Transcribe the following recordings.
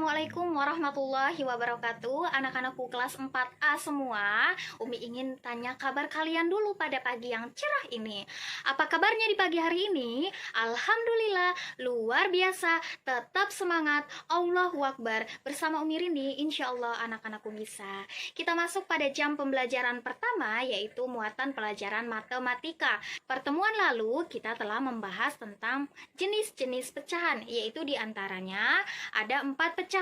Assalamualaikum warahmatullahi wabarakatuh. Anak-anakku kelas 4A semua, Umi ingin tanya kabar kalian dulu pada pagi yang cerah ini. Apa kabarnya di pagi hari ini? Alhamdulillah, luar biasa. Tetap semangat. Allahu Akbar. Bersama Umi Rini, insya Allah anak-anakku bisa. Kita masuk pada jam pembelajaran pertama, yaitu muatan pelajaran matematika. Pertemuan lalu kita telah membahas tentang jenis-jenis pecahan, yaitu diantaranya ada 4 pecahan.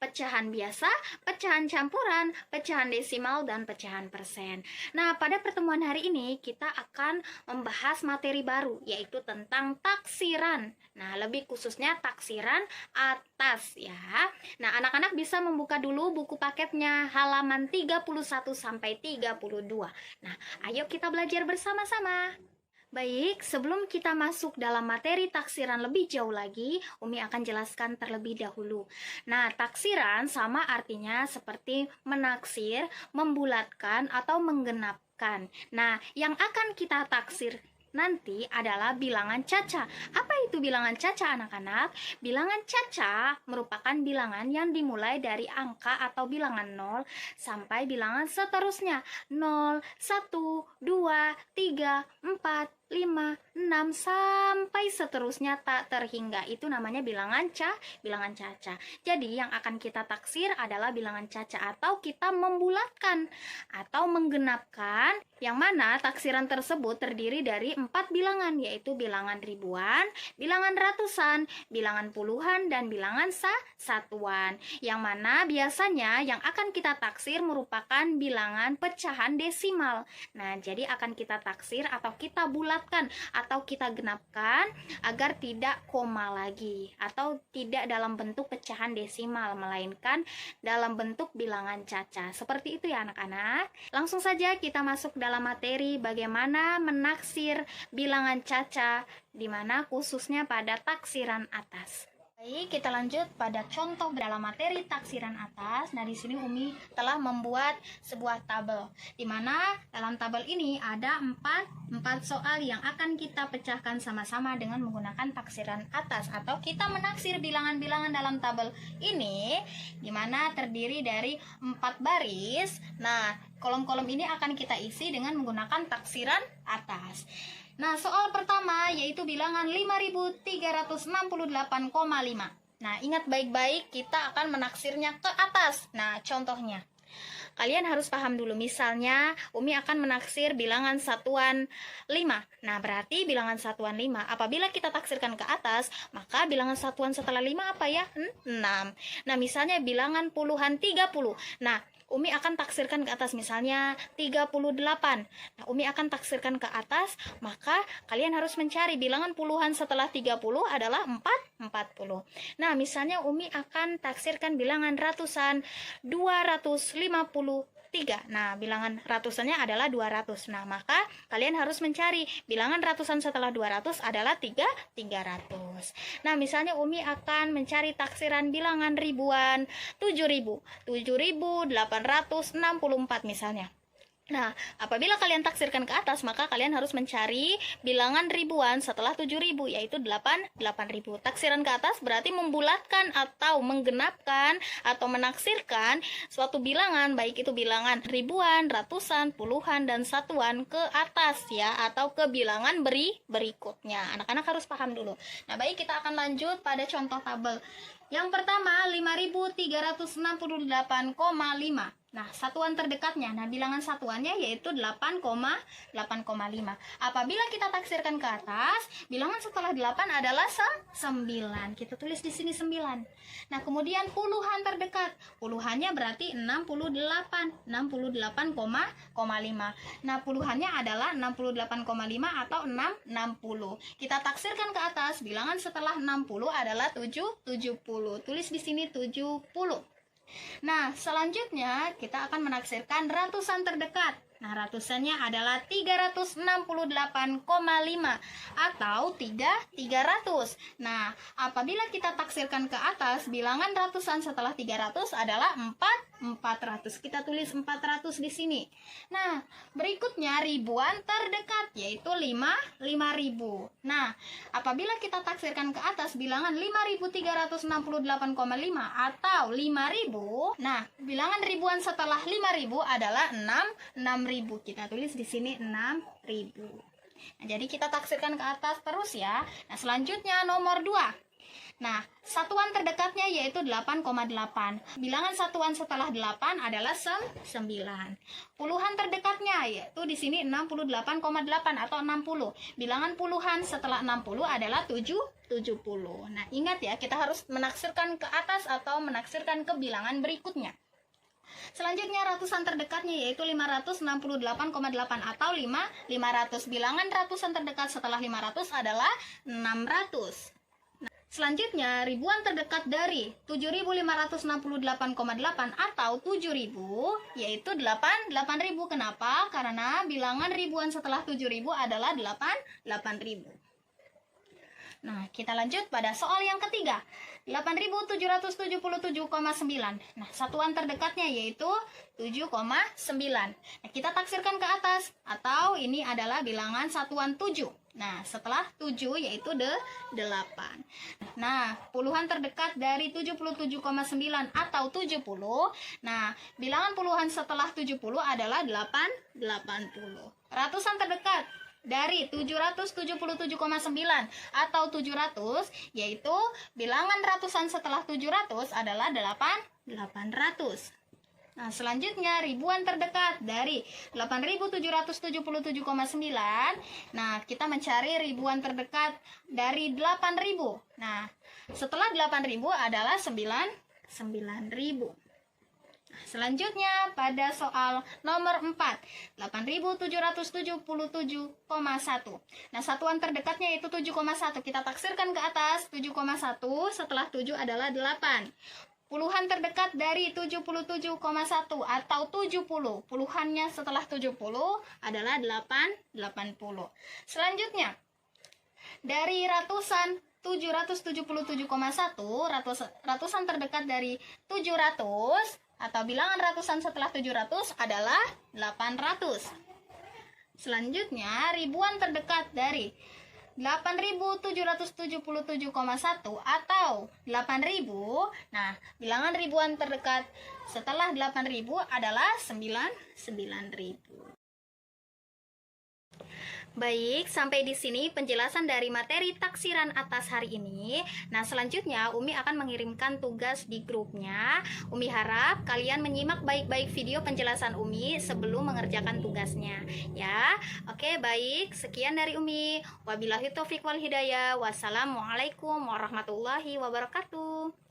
Pecahan biasa, pecahan campuran, pecahan desimal, dan pecahan persen. Nah, pada pertemuan hari ini kita akan membahas materi baru, yaitu tentang taksiran. Nah, lebih khususnya taksiran atas ya. Nah, anak-anak bisa membuka dulu buku paketnya halaman 31 sampai 32. Nah, ayo kita belajar bersama-sama. Baik, sebelum kita masuk dalam materi taksiran lebih jauh lagi, Umi akan jelaskan terlebih dahulu. Nah, taksiran sama artinya seperti menaksir, membulatkan, atau menggenapkan. Nah, yang akan kita taksir nanti adalah bilangan caca. Apa itu bilangan caca, anak-anak? Bilangan caca merupakan bilangan yang dimulai dari angka atau bilangan 0 sampai bilangan seterusnya. 0, 1, 2, 3, 4, 5, 6 sampai seterusnya tak terhingga. Itu namanya bilangan caca. Jadi yang akan kita taksir adalah bilangan caca, atau kita membulatkan atau menggenapkan, yang mana taksiran tersebut terdiri dari 4 bilangan, yaitu bilangan ribuan, bilangan ratusan, bilangan puluhan, dan bilangan satuan. Yang mana biasanya yang akan kita taksir merupakan bilangan pecahan desimal. Nah, jadi akan kita taksir atau kita bulatkan atau kita genapkan agar tidak koma lagi atau tidak dalam bentuk pecahan desimal, melainkan dalam bentuk bilangan caca. Seperti itu ya anak-anak. Langsung saja kita masuk dalam materi bagaimana menaksir bilangan caca, di mana khususnya pada taksiran atas. Baik, kita lanjut pada contoh dalam materi taksiran atas. Nah, di sini Umi telah membuat sebuah tabel, di mana dalam tabel ini ada 4 soal yang akan kita pecahkan sama-sama dengan menggunakan taksiran atas, atau kita menaksir bilangan-bilangan dalam tabel ini, di mana terdiri dari 4 baris. Nah, kolom-kolom ini akan kita isi dengan menggunakan taksiran atas. Nah, soal pertama yaitu bilangan 5368,5. Nah, ingat baik-baik, kita akan menaksirnya ke atas. Nah, contohnya kalian harus paham dulu. Misalnya Umi akan menaksir bilangan satuan 5. Nah, berarti bilangan satuan 5 apabila kita taksirkan ke atas, maka bilangan satuan setelah 5 apa ya? 6. Nah, misalnya bilangan puluhan 30. Nah, Umi akan taksirkan ke atas, misalnya 38. Nah, Umi akan taksirkan ke atas, maka kalian harus mencari bilangan puluhan setelah 30 adalah 40. Nah, misalnya Umi akan taksirkan bilangan ratusan 253. Nah, bilangan ratusannya adalah 200. Nah, maka kalian harus mencari bilangan ratusan setelah 200 adalah 300. Nah, misalnya Umi akan mencari taksiran bilangan ribuan 7.864 misalnya. Nah, apabila kalian taksirkan ke atas, maka kalian harus mencari bilangan ribuan setelah 7.000, yaitu 8.000. Taksiran ke atas berarti membulatkan atau menggenapkan atau menaksirkan suatu bilangan, baik itu bilangan ribuan, ratusan, puluhan, dan satuan ke atas ya, atau ke bilangan berikutnya. Anak-anak harus paham dulu. Nah, baik, kita akan lanjut pada contoh tabel. Yang pertama, 5368,5. Nah, satuan terdekatnya, nah bilangan satuannya yaitu 8,5. Apabila kita taksirkan ke atas, bilangan setelah 8 adalah 9. Kita tulis di sini 9. Nah, kemudian puluhan terdekat. Puluhannya berarti 68,5. Nah, puluhannya adalah 68,5 atau 60. Kita taksirkan ke atas, bilangan setelah 60 adalah 70. Tulis di sini 70. Nah, selanjutnya kita akan menaksirkan ratusan terdekat. Nah, ratusannya adalah 368,5 atau 300. Nah, apabila kita taksirkan ke atas, bilangan ratusan setelah 300 adalah 400. Kita tulis 400 di sini. Nah, berikutnya ribuan terdekat yaitu 5.000. Nah, apabila kita taksirkan ke atas bilangan 5.368,5 atau 5.000, nah, bilangan ribuan setelah 5.000 adalah 6.000. Kita tulis di sini 6.000. Nah, jadi kita taksirkan ke atas terus ya. Nah, selanjutnya nomor 2. Nah, satuan terdekatnya yaitu 8,8. Bilangan satuan setelah 8 adalah 9. Puluhan terdekatnya yaitu di sini 68,8 atau 60. Bilangan puluhan setelah 60 adalah 70. Nah, ingat ya, kita harus menaksirkan ke atas atau menaksirkan ke bilangan berikutnya. Selanjutnya ratusan terdekatnya yaitu 568,8 atau 500. Bilangan ratusan terdekat setelah 500 adalah 600. Selanjutnya, ribuan terdekat dari 7.568,8 atau 7.000 yaitu 8.000. Kenapa? Karena bilangan ribuan setelah 7.000 adalah 8.000. Nah, kita lanjut pada soal yang ketiga. 8.777,9. Nah, satuan terdekatnya yaitu 7,9. Nah, kita taksirkan ke atas atau ini adalah bilangan satuan 7. Nah, setelah 7 yaitu 8. Nah, puluhan terdekat dari 77,9 atau 70. Nah, bilangan puluhan setelah 70 adalah 80. Ratusan terdekat dari 777,9 atau 700 yaitu bilangan ratusan setelah 700 adalah 800. Nah, selanjutnya ribuan terdekat dari 8.777,9. Nah, kita mencari ribuan terdekat dari 8.000. Nah, setelah 8.000 adalah 9.000. Selanjutnya pada soal nomor 4, 8.777,1. Nah, satuan terdekatnya yaitu 7,1. Kita taksirkan ke atas. 7,1 setelah 7 adalah 8. Puluhan terdekat dari 77,1 atau 70. Puluhannya setelah 70 adalah 80. Selanjutnya, dari ratusan 777,1, ratusan terdekat dari 700 atau bilangan ratusan setelah 700 adalah 800. Selanjutnya, ribuan terdekat dari 8.777,1 atau 8.000. Nah, bilangan ribuan terdekat setelah 8.000 adalah 9.000. Baik, sampai di sini penjelasan dari materi taksiran atas hari ini. Nah, selanjutnya Umi akan mengirimkan tugas di grupnya. Umi harap kalian menyimak baik-baik video penjelasan Umi sebelum mengerjakan tugasnya. Ya, oke, baik. Sekian dari Umi. Wabillahi taufiq wal hidayah. Wassalamualaikum warahmatullahi wabarakatuh.